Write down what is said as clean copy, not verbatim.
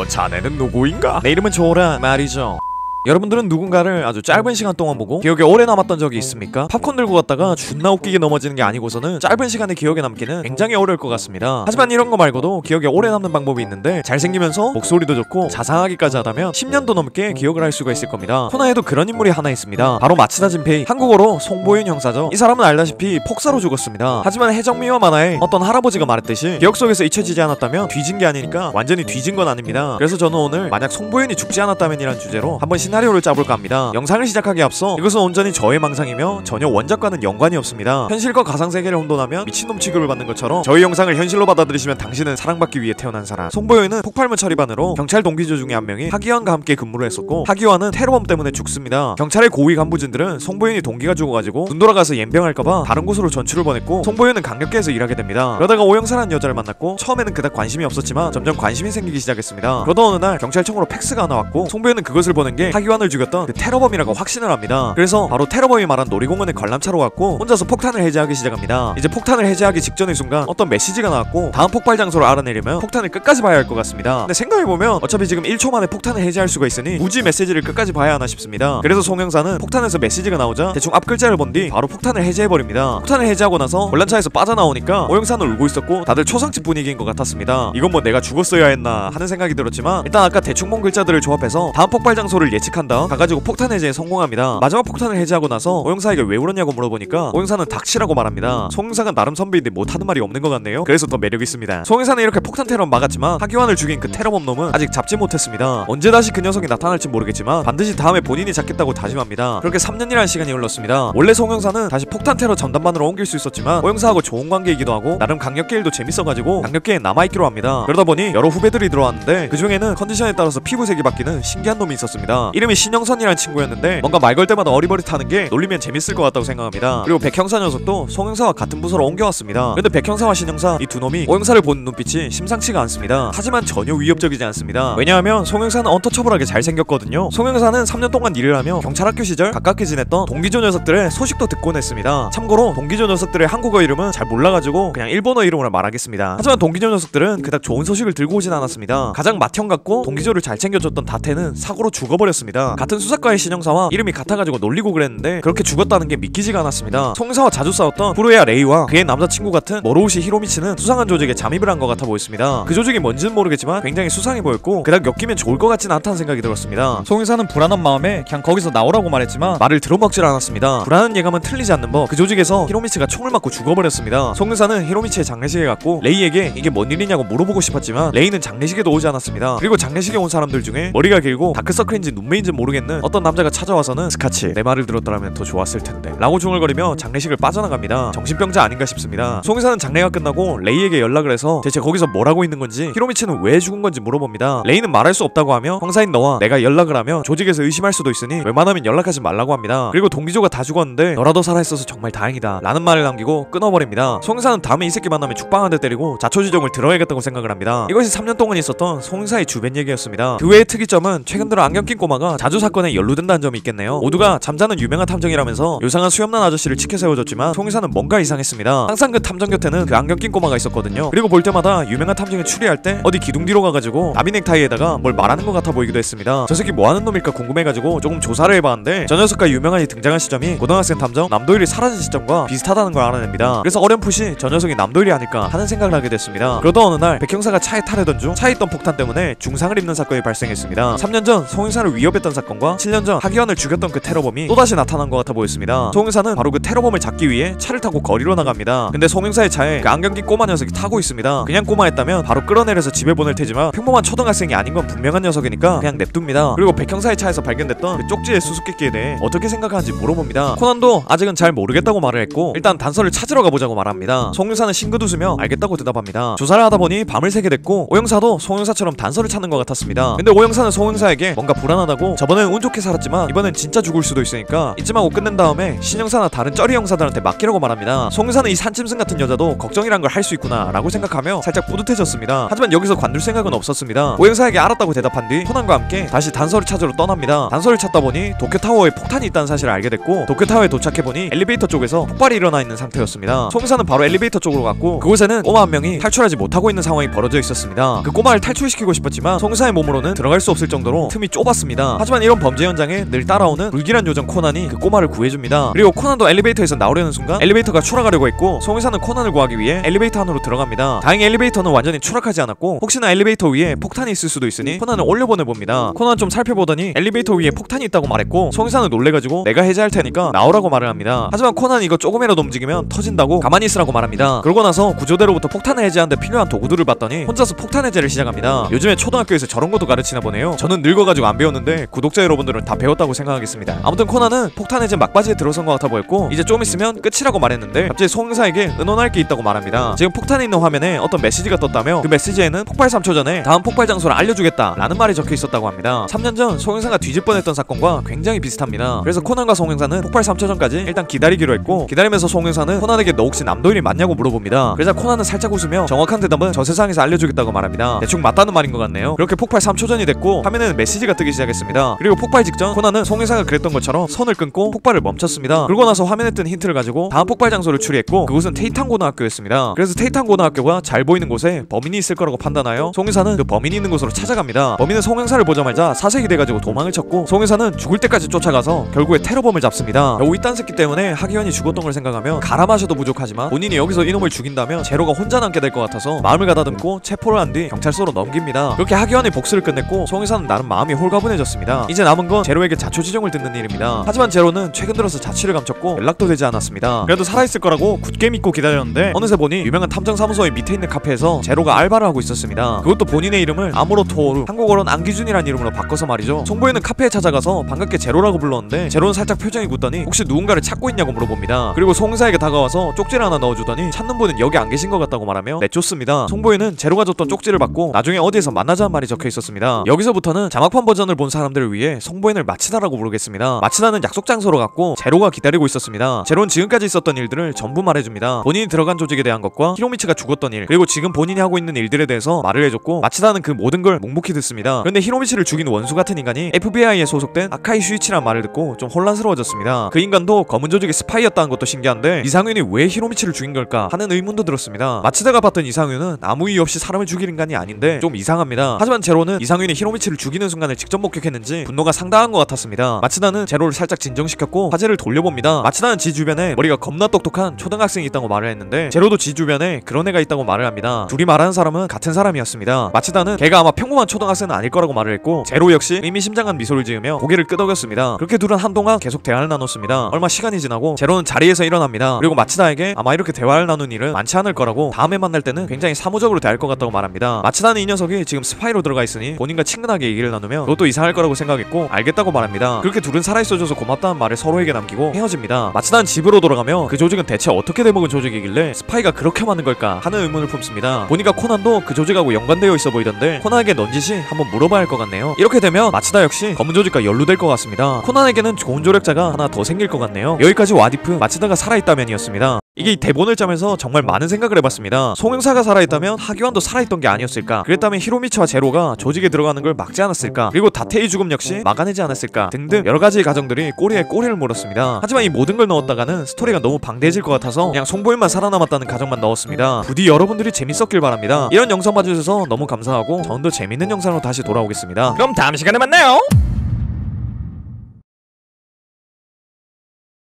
그 자네는 누구인가? 내 이름은 조라 말이죠. 여러분들은 누군가를 아주 짧은 시간 동안 보고 기억에 오래 남았던 적이 있습니까? 팝콘 들고 갔다가 존나 웃기게 넘어지는 게 아니고서는 짧은 시간에 기억에 남기는 굉장히 어려울 것 같습니다. 하지만 이런 거 말고도 기억에 오래 남는 방법이 있는데 잘생기면서 목소리도 좋고 자상하기까지 하다면 10년도 넘게 기억을 할 수가 있을 겁니다. 코나에도 그런 인물이 하나 있습니다. 바로 마츠다 진페이, 한국어로 송보윤 형사죠. 이 사람은 알다시피 폭사로 죽었습니다. 하지만 해적미와 만화에 어떤 할아버지가 말했듯이 기억 속에서 잊혀지지 않았다면 뒤진 게 아니니까 완전히 뒤진 건 아닙니다. 그래서 저는 오늘 만약 송보윤이 죽지 않았다면 이란 주제로 한번 시나리오를 짜볼까 합니다. 영상을 시작하기 앞서 이것은 온전히 저의 망상이며 전혀 원작과는 연관이 없습니다. 현실과 가상세계를 혼돈하면 미친놈 취급을 받는 것처럼 저희 영상을 현실로 받아들이시면 당신은 사랑받기 위해 태어난 사람. 송보윤은 폭발물 처리반으로 경찰 동기조 중에 한 명이 하기환과 함께 근무를 했었고, 하기환은 테러범 때문에 죽습니다. 경찰의 고위 간부진들은 송보윤이 동기가 죽어가지고 눈 돌아가서 옌병할까봐 다른 곳으로 전출을 보냈고, 송보윤은 강력계에서 일하게 됩니다. 그러다가 오영사라는 여자를 만났고 처음에는 그닥 관심이 없었지만 점점 관심이 생기기 시작했습니다. 그러던 어느 날 경찰청으로 팩스가 하나 왔고, 송보윤은 그것을 보낸 게 하기환을 죽였던 그 테러범이라고 확신을 합니다. 그래서 바로 테러범이 말한 놀이공원에 관람차로 갔고 혼자서 폭탄을 해제하기 시작합니다. 이제 폭탄을 해제하기 직전의 순간 어떤 메시지가 나왔고 다음 폭발 장소를 알아내려면 폭탄을 끝까지 봐야 할 것 같습니다. 근데 생각해보면 어차피 지금 1초 만에 폭탄을 해제할 수가 있으니 굳이 메시지를 끝까지 봐야 하나 싶습니다. 그래서 송영사는 폭탄에서 메시지가 나오자 대충 앞 글자를 본 뒤 바로 폭탄을 해제해버립니다. 폭탄을 해제하고 나서 관람차에서 빠져나오니까 오영사는 울고 있었고 다들 초상집 분위기인 것 같았습니다. 이건 뭐 내가 죽었어야 했나 하는 생각이 들었지만 일단 아까 대충 본 글자들을 조합해서 다음 폭발 장소를 예측한 다음 가가지고 폭탄 해제에 성공합니다. 마지막 폭탄을 해제하고 나서 오영사에게 왜 울었냐고 물어보니까 오영사는 닥치라고 말합니다. 송영사가 나름 선배인데 못하는 말이 없는 것 같네요. 그래서 더 매력 있습니다. 송영사는 이렇게 폭탄 테러 막았지만 하기환을 죽인 그 테러범 놈은 아직 잡지 못했습니다. 언제 다시 그 녀석이 나타날지 모르겠지만 반드시 다음에 본인이 잡겠다고 다짐합니다. 그렇게 3년이라는 시간이 흘렀습니다. 원래 송영사는 다시 폭탄 테러 전담반으로 옮길 수 있었지만 오영사하고 좋은 관계이기도 하고 나름 강력계 일도 재밌어가지고 강력계에 남아있기로 합니다. 그러다 보니 여러 후배들이 들어왔는데 그 중에는 컨디션에 따라서 피부색이 바뀌는 신기한 놈이 있었습니다. 이름이 신영선이라는 친구였는데 뭔가 말 걸 때마다 어리버릿하는 게 놀리면 재밌을 것 같다고 생각합니다. 그리고 백형사 녀석도 송영사와 같은 부서로 옮겨왔습니다. 근데 백형사와 신영사 이 두 놈이 오영사를 보는 눈빛이 심상치가 않습니다. 하지만 전혀 위협적이지 않습니다. 왜냐하면 송영사는 언터처블하게 잘생겼거든요. 송영사는 3년 동안 일을 하며 경찰학교 시절 가깝게 지냈던 동기조 녀석들의 소식도 듣곤 했습니다. 참고로 동기조 녀석들의 한국어 이름은 잘 몰라가지고 그냥 일본어 이름으로 말하겠습니다. 하지만 동기조 녀석들은 그닥 좋은 소식을 들고 오진 않았습니다. 가장 맏형 같고 동기조를 잘 챙겨줬던 다태는 사고로 죽어버렸습니다. 같은 수사과의 신영사와 이름이 같아가지고 놀리고 그랬는데 그렇게 죽었다는 게 믿기지가 않았습니다. 송영사와 자주 싸웠던 후루야 레이와 그의 남자친구 같은 모로우시 히로미치는 수상한 조직에 잠입을 한 것 같아 보였습니다. 그 조직이 뭔지는 모르겠지만 굉장히 수상해 보였고 그닥 엮이면 좋을 것 같진 않다는 생각이 들었습니다. 송영사는 불안한 마음에 그냥 거기서 나오라고 말했지만 말을 들어먹질 않았습니다. 불안한 예감은 틀리지 않는 법 그 조직에서 히로미치가 총을 맞고 죽어버렸습니다. 송영사는 히로미치의 장례식에 갔고 레이에게 이게 뭔 일이냐고 물어보고 싶었지만 레이는 장례식에도 오지 않았습니다. 그리고 장례식에 온 사람들 중에 머리가 길고 다크서클인지 눈매인지 모르겠는 어떤 남자가 찾아와서는 스카치 내 말을 들었더라면 더 좋았을 텐데 라고 중얼거리며 장례식을 빠져나갑니다. 정신병자 아닌가 싶습니다. 송영사는 장례가 끝나고 레이에게 연락을 해서 대체 거기서 뭘 하고 있는 건지 히로미치는 왜 죽은 건지 물어봅니다. 레이는 말할 수 없다고 하며 형사인 너와 내가 연락을 하면 조직에서 의심할 수도 있으니 웬만하면 연락하지 말라고 합니다. 그리고 동기조가 다 죽었는데 너라도 살아있어서 정말 다행이다 라는 말을 남기고 끊어버립니다. 송영사는 다음에 이 새끼 만나면 죽방 한 대 때리고 자초지종을 들어야겠다고 생각을 합니다. 이것이 3년 동안 있었던 송영사의 주변 얘기였습니다. 그 외의 특이점은 최근 들어 안경 낀 꼬마가 자주 사건에 연루된다는 점이 있겠네요. 모두가 잠자는 유명한 탐정이라면서 요상한 수염난 아저씨를 치켜 세워줬지만 송영사는 뭔가 이상했습니다. 항상 그 탐정 곁에는 그 안경 낀 꼬마가 있었거든요. 그리고 볼 때마다 유명한 탐정이 추리할 때 어디 기둥 뒤로 가가지고 나비 넥타이에다가 뭘 말하는 것 같아 보이기도 했습니다. 저 새끼 뭐하는 놈일까 궁금해가지고 조금 조사를 해봤는데 저 녀석과 유명한이 등장한 시점이 고등학생 탐정 남도일이 사라진 시점과 비슷하다는 걸 알아냅니다. 그래서 어렴풋이 저 녀석이 남도일이 아닐까 하는 생각을 하게 됐습니다. 그러던 어느 날 백형사가 차에 타려던 중 차에 있던 폭탄 때문에 중상을 입는 사건이 발생했습니다. 3년 전 송영사를 위협했던 사건과 7년 전 하기환을 죽였던 그 테러범이 또다시 나타난 것 같아 보였습니다. 송영사는 바로 그 테러범을 잡기 위해 차를 타고 거리로 나갑니다. 근데 송영사의 차에 그 안경 낀 꼬마 녀석이 타고 있습니다. 그냥 꼬마였다면 바로 끌어내려서 집에 보낼 테지만 평범한 초등학생이 아닌 건 분명한 녀석이니까 그냥 냅둡니다. 그리고 백형사의 차에서 발견됐던 그 쪽지의 수수께끼에 대해 어떻게 생각하는지 물어봅니다. 코난도 아직은 잘 모르겠다고 말을 했고 일단 단서를 찾으러 가보자고 말합니다. 송영사는 싱긋 웃으며 알겠다고 대답합니다. 조사를 하다 보니 밤을 새게 됐고 오영사도 송영사처럼 단서를 찾는 것 같았습니다. 근데 오영사는 송영사에게 뭔가 불안하다고 하고 저번엔 운 좋게 살았지만 이번엔 진짜 죽을 수도 있으니까 이쯤하고 끝낸 다음에 신형사나 다른 쩌리 형사들한테 맡기라고 말합니다. 송영사는 이 산짐승 같은 여자도 걱정이란 걸 할 수 있구나 라고 생각하며 살짝 뿌듯해졌습니다. 하지만 여기서 관둘 생각은 없었습니다. 오형사에게 알았다고 대답한 뒤 코난과 함께 다시 단서를 찾으러 떠납니다. 단서를 찾다 보니 도쿄타워에 폭탄이 있다는 사실을 알게 됐고 도쿄타워에 도착해보니 엘리베이터 쪽에서 폭발이 일어나 있는 상태였습니다. 송영사는 바로 엘리베이터 쪽으로 갔고 그곳에는 꼬마 한 명이 탈출하지 못하고 있는 상황이 벌어져 있었습니다. 그 꼬마를 탈출시키고 싶었지만 송영사의 몸으로는 들어갈 수 없을 정도로 틈이 좁았습니다. 하지만 이런 범죄 현장에 늘 따라오는 불길한 요정 코난이 그 꼬마를 구해줍니다. 그리고 코난도 엘리베이터에서 나오려는 순간 엘리베이터가 추락하려고 했고 송영사는 코난을 구하기 위해 엘리베이터 안으로 들어갑니다. 다행히 엘리베이터는 완전히 추락하지 않았고 혹시나 엘리베이터 위에 폭탄이 있을 수도 있으니 코난을 올려보내봅니다. 코난 좀 살펴보더니 엘리베이터 위에 폭탄이 있다고 말했고 송영사는 놀래가지고 내가 해제할 테니까 나오라고 말을 합니다. 하지만 코난이 이거 조금이라도 움직이면 터진다고 가만히 있으라고 말합니다. 그러고 나서 구조대로부터 폭탄을 해제하는데 필요한 도구들을 봤더니 혼자서 폭탄 해제를 시작합니다. 요즘에 초등학교에서 저런 것도 가르치나 보네요. 저는 늙어가지고 안 배웠는데 구독자 여러분들은 다 배웠다고 생각하겠습니다. 아무튼 코난은 폭탄 해제 막바지에 들어선 것 같아 보였고 이제 좀 있으면 끝이라고 말했는데 갑자기 송영사에게 의논할 게 있다고 말합니다. 지금 폭탄이 있는 화면에 어떤 메시지가 떴다며 그 메시지에는 폭발 3초 전에 다음 폭발 장소를 알려주겠다 라는 말이 적혀 있었다고 합니다. 3년 전 송영사가 뒤질 뻔했던 사건과 굉장히 비슷합니다. 그래서 코난과 송영사는 폭발 3초 전까지 일단 기다리기로 했고 기다리면서 송영사는 코난에게 너 혹시 남도일이 맞냐고 물어봅니다. 그래서 코난은 살짝 웃으며 정확한 대답은 저 세상에서 알려주겠다고 말합니다. 대충 맞다는 말인 것 같네요. 그렇게 폭발 3초 전이 됐고 화면에는 메시지가 뜨기 시작했습니다. 그리고 폭발 직전 코난은 송영사가 그랬던 것처럼 선을 끊고 폭발을 멈췄습니다. 그러고 나서 화면에 뜬 힌트를 가지고 다음 폭발 장소를 추리했고 그곳은 테이탄 고등학교였습니다. 그래서 테이탄 고등학교가 잘 보이는 곳에 범인이 있을 거라고 판단하여 송영사는 그 범인이 있는 곳으로 찾아갑니다. 범인은 송영사를 보자마자 사색이 돼가지고 도망을 쳤고 송영사는 죽을 때까지 쫓아가서 결국에 테러범을 잡습니다. 겨우 이딴 새끼 때문에 하기현이 죽었던 걸 생각하면 갈아 마셔도 부족하지만 본인이 여기서 이놈을 죽인다면 제로가 혼자 남게 될 것 같아서 마음을 가다듬고 체포를 한 뒤 경찰서로 넘깁니다. 그렇게 하기현이 복수를 끝냈고 송영사는 나름 마음이 홀가분해졌습니다. 이제 남은 건 제로에게 자초지종을 듣는 일입니다. 하지만 제로는 최근 들어서 자취를 감췄고 연락도 되지 않았습니다. 그래도 살아있을 거라고 굳게 믿고 기다렸는데 어느새 보니 유명한 탐정사무소의 밑에 있는 카페에서 제로가 알바를 하고 있었습니다. 그것도 본인의 이름을 아무로 토오루, 한국어로는 안기준이란 이름으로 바꿔서 말이죠. 송보이는 카페에 찾아가서 반갑게 제로라고 불렀는데 제로는 살짝 표정이 굳더니 혹시 누군가를 찾고 있냐고 물어봅니다. 그리고 송사에게 다가와서 쪽지를 하나 넣어주더니 찾는 분은 여기 안 계신 것 같다고 말하며 내쫓습니다. 송보이는 제로가 줬던 쪽지를 받고 나중에 어디에서 만나자는 말이 적혀 있었습니다. 여기서부터는 자막판 버전을 본 사람들을 위해 송보인을 마치다라고 부르겠습니다. 마치다는 약속 장소로 갔고 제로가 기다리고 있었습니다. 제로는 지금까지 있었던 일들을 전부 말해줍니다. 본인이 들어간 조직에 대한 것과 히로미치가 죽었던 일 그리고 지금 본인이 하고 있는 일들에 대해서 말을 해줬고 마치다는 그 모든 걸 묵묵히 듣습니다. 그런데 히로미치를 죽인 원수 같은 인간이 FBI에 소속된 아카이 슈이치란 말을 듣고 좀 혼란스러워졌습니다. 그 인간도 검은 조직의 스파이였다는 것도 신기한데 이상윤이 왜 히로미치를 죽인 걸까 하는 의문도 들었습니다. 마치다가 봤던 이상윤은 아무 이유 없이 사람을 죽일 인간이 아닌데 좀 이상합니다. 하지만 제로는 이상윤이 히로미치를 죽이는 순간을 직접 목격했는지 분노가 상당한 것 같았습니다. 마치다는 제로를 살짝 진정시켰고 화제를 돌려봅니다. 마치다는 지 주변에 머리가 겁나 똑똑한 초등학생이 있다고 말을 했는데 제로도 지 주변에 그런 애가 있다고 말을 합니다. 둘이 말하는 사람은 같은 사람이었습니다. 마치다는 걔가 아마 평범한 초등학생은 아닐 거라고 말을 했고 제로 역시 의미심장한 미소를 지으며 고개를 끄덕였습니다. 그렇게 둘은 한동안 계속 대화를 나눴습니다. 얼마 시간이 지나고 제로는 자리에서 일어납니다. 그리고 마치다에게 아마 이렇게 대화를 나눈 일은 많지 않을 거라고 다음에 만날 때는 굉장히 사무적으로 대할 것 같다고 말합니다. 마치다는 이 녀석이 지금 스파이로 들어가 있으니 본인과 친근하게 얘기를 나누며 그것도 이상할 거라고 생각했고 알겠다고 말합니다. 그렇게 둘은 살아있어줘서 고맙다는 말을 서로에게 남기고 헤어집니다. 마치다는 집으로 돌아가며 그 조직은 대체 어떻게 돼먹은 조직이길래 스파이가 그렇게 많은 걸까 하는 의문을 품습니다. 보니까 코난도 그 조직하고 연관되어 있어 보이던데 코난에게 넌지시 한번 물어봐야 할 것 같네요. 이렇게 되면 마치다 역시 검은 조직과 연루될 것 같습니다. 코난에게는 좋은 조력자가 하나 더 생길 것 같네요. 여기까지 와디프 마치다가 살아있다면이었습니다. 이게 이 대본을 짜면서 정말 많은 생각을 해봤습니다. 송영사가 살아있다면 하기환도 살아있던 게 아니었을까? 그랬다면 히로미치와 제로가 조직에 들어가는 걸 막지 않았을까? 그리고 다테이 죽음 역시 막아내지 않았을까? 등등 여러가지의 가정들이 꼬리에 꼬리를 물었습니다. 하지만 이 모든 걸 넣었다가는 스토리가 너무 방대해질 것 같아서 그냥 송보인만 살아남았다는 가정만 넣었습니다. 부디 여러분들이 재밌었길 바랍니다. 이런 영상 봐주셔서 너무 감사하고 저는 더 재밌는 영상으로 다시 돌아오겠습니다. 그럼 다음 시간에 만나요.